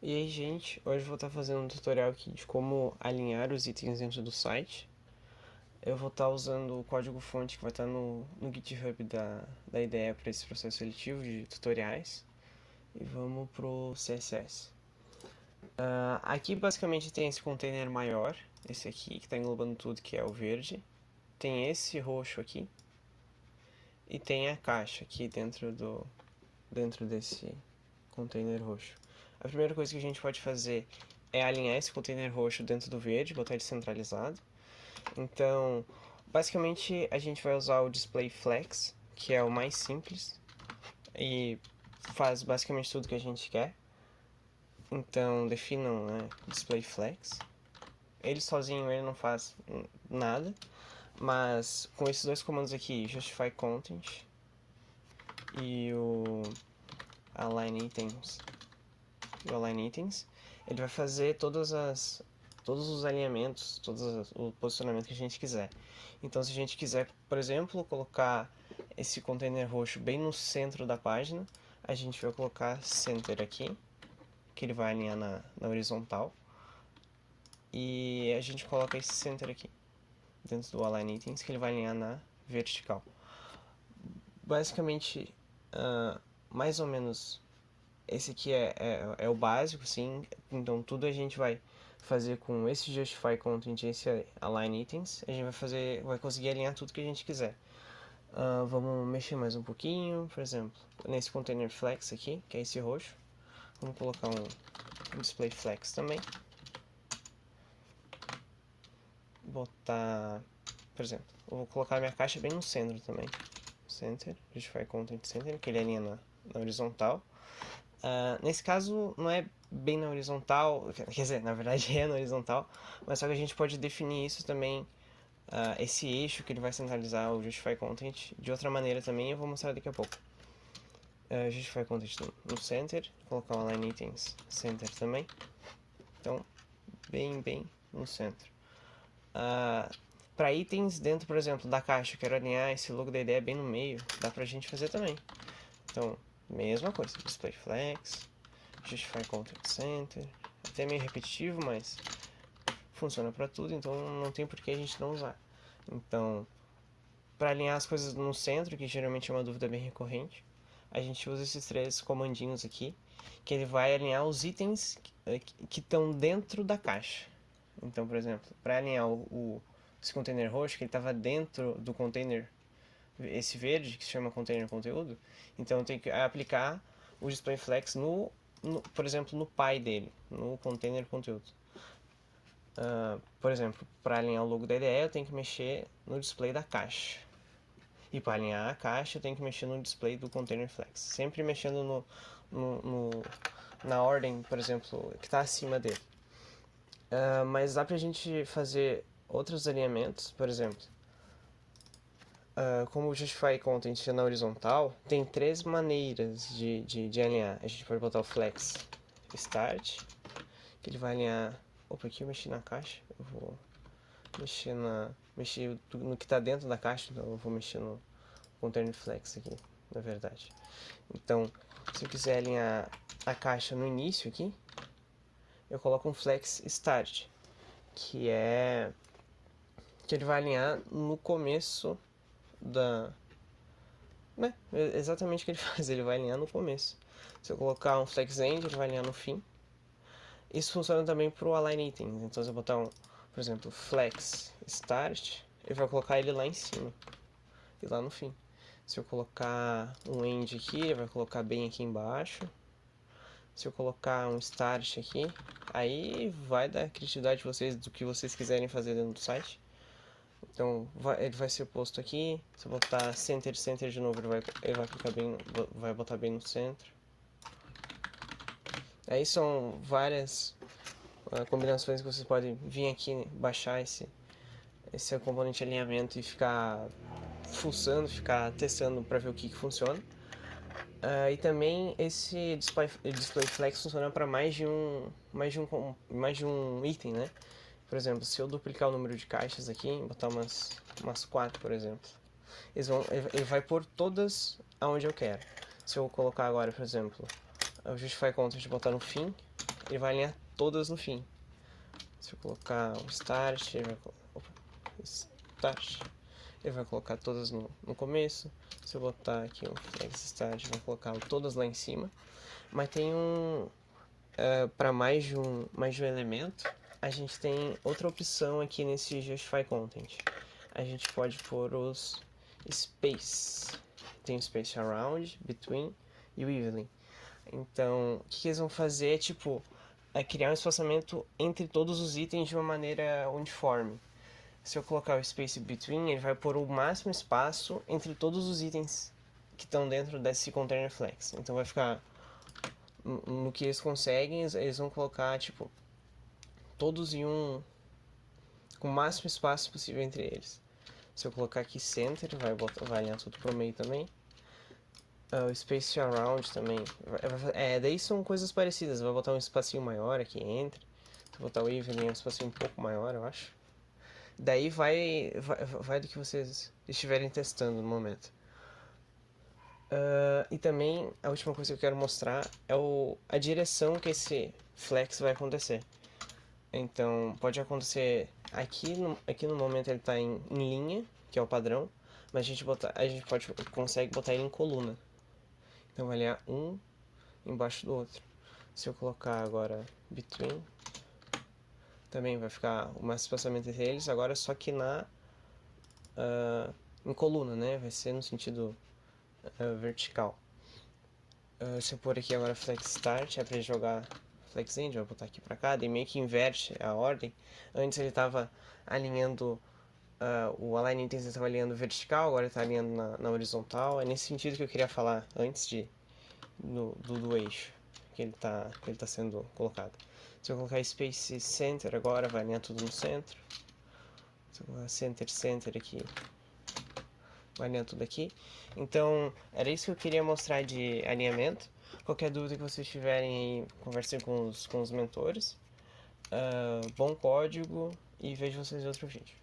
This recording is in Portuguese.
E aí, gente, hoje eu vou estar fazendo um tutorial aqui de como alinhar os itens dentro do site. Eu vou estar usando o código-fonte que vai estar no GitHub da ideia para esse processo seletivo de tutoriais. E vamos pro CSS. Aqui basicamente tem esse container maior, esse aqui, que está englobando tudo, que é o verde. Tem esse roxo aqui. E tem a caixa aqui dentro desse container roxo. A primeira coisa que a gente pode fazer é alinhar esse container roxo dentro do verde, botar ele centralizado. Então, basicamente a gente vai usar o display flex, que é o mais simples e faz basicamente tudo que a gente quer. Então, definam, né, display flex. Ele sozinho ele não faz nada, mas com esses dois comandos aqui, justify content e o align items, ele vai fazer todos os alinhamentos, o posicionamento que a gente quiser. Então, se a gente quiser, por exemplo, colocar esse container roxo bem no centro da página, a gente vai colocar center aqui, que ele vai alinhar na horizontal, e a gente coloca esse center aqui, dentro do align items, que ele vai alinhar na vertical. Basicamente, mais ou menos esse aqui é o básico, sim. Então tudo a gente vai fazer com esse justify content e esse align items. A gente vai conseguir alinhar tudo que a gente quiser. Vamos mexer mais um pouquinho, por exemplo, nesse container flex aqui, que é esse roxo. Vamos colocar um display flex também. Botar, por exemplo, eu vou colocar a minha caixa bem no centro também. Center, justify content center, que ele alinha na horizontal. Nesse caso, não é bem na horizontal, quer dizer, na verdade é na horizontal, mas só que a gente pode definir isso também, esse eixo que ele vai centralizar o Justify Content de outra maneira também, eu vou mostrar daqui a pouco. Justify Content no Center, colocar o Align Items Center também, então bem no centro. Para itens dentro, por exemplo, da caixa, eu quero alinhar esse logo da ideia bem no meio, dá pra gente fazer também. Então, mesma coisa, Display Flex, Justify Content Center, até meio repetitivo, mas funciona para tudo, então não tem por que a gente não usar. Então, para alinhar as coisas no centro, que geralmente é uma dúvida bem recorrente, a gente usa esses três comandinhos aqui, que ele vai alinhar os itens que estão dentro da caixa. Então, por exemplo, para alinhar esse container roxo, que ele estava dentro do container, esse verde, que se chama container conteúdo, então eu tenho que aplicar o display flex por exemplo, no pai dele, no container conteúdo. Por exemplo, para alinhar o logo da IDE, eu tenho que mexer no display da caixa. E para alinhar a caixa, eu tenho que mexer no display do container flex. Sempre mexendo na ordem, por exemplo, que está acima dele. Mas dá para a gente fazer outros alinhamentos, por exemplo. Como o Justify Content é na horizontal, tem três maneiras de alinhar. A gente pode botar o Flex Start, que ele vai alinhar. Opa, aqui eu mexi na caixa. Eu vou mexer no que está dentro da caixa, então eu vou mexer no Container Flex aqui, na verdade. Então, se eu quiser alinhar a caixa no início aqui, eu coloco um Flex Start, que ele vai alinhar no começo exatamente o que ele faz, ele vai alinhar no começo. Se eu colocar um Flex End, ele vai alinhar no fim. Isso funciona também para o Align Items. Então, se eu botar por exemplo, Flex Start, ele vai colocar ele lá em cima e lá no fim. Se eu colocar um End aqui, ele vai colocar bem aqui embaixo. Se eu colocar um Start aqui, aí vai da criatividade de vocês, do que vocês quiserem fazer dentro do site. Então, ele vai ser posto aqui. Se eu botar Center de novo, ele vai clicar vai botar bem no centro. Aí são várias combinações que vocês podem vir aqui, baixar esse componente de alinhamento e ficar fuçando, ficar testando para ver o que funciona. E também esse display flex funciona para mais de um item, né? Por exemplo, se eu duplicar o número de caixas aqui, botar umas 4, por exemplo, ele vai pôr todas aonde eu quero. Se eu colocar agora, por exemplo, o Justify Content botar no fim, ele vai alinhar todas no fim. Se eu colocar um start, ele vai, start, ele vai colocar todas no começo. Se eu botar aqui um flex start, vai colocar todas lá em cima. Mas tem para mais de um elemento, a gente tem outra opção aqui nesse Justify Content. A gente pode pôr os space. Tem o space around, between e o evenly. Então, o que eles vão fazer é tipo criar um espaçamento entre todos os itens de uma maneira uniforme. Se eu colocar o space between, ele vai pôr o máximo espaço entre todos os itens que estão dentro desse container flex. Então vai ficar no que eles conseguem, eles vão colocar tipo todos em com o máximo espaço possível entre eles. Se eu colocar aqui center, vai alinhar tudo pro meio também. O space around também. Daí são coisas parecidas. Vai botar um espacinho maior aqui entre. Se eu botar o even, um espacinho um pouco maior, eu acho. Daí vai do que vocês estiverem testando no momento. E também a última coisa que eu quero mostrar é a direção que esse flex vai acontecer. Então pode acontecer aqui no momento ele está em linha, que é o padrão, mas a gente consegue botar ele em coluna. Então vai alinhar um embaixo do outro. Se eu colocar agora between, também vai ficar o máximo espaçamento entre eles, agora só que em coluna, né? Vai ser no sentido vertical. Se eu pôr aqui agora flex start, é para ele jogar flex end, vou botar aqui para cá, daí meio que inverte a ordem. Antes ele estava alinhando, o align itens estava alinhando vertical, agora ele está alinhando na horizontal. É nesse sentido que eu queria falar antes do eixo que ele tá sendo colocado. Se eu colocar space center agora, vai alinhar tudo no centro. Se eu colocar center aqui, vai alinhar tudo aqui. Então, era isso que eu queria mostrar de alinhamento. Qualquer dúvida que vocês tiverem aí, conversem com os mentores. Bom código e vejo vocês em outro vídeo.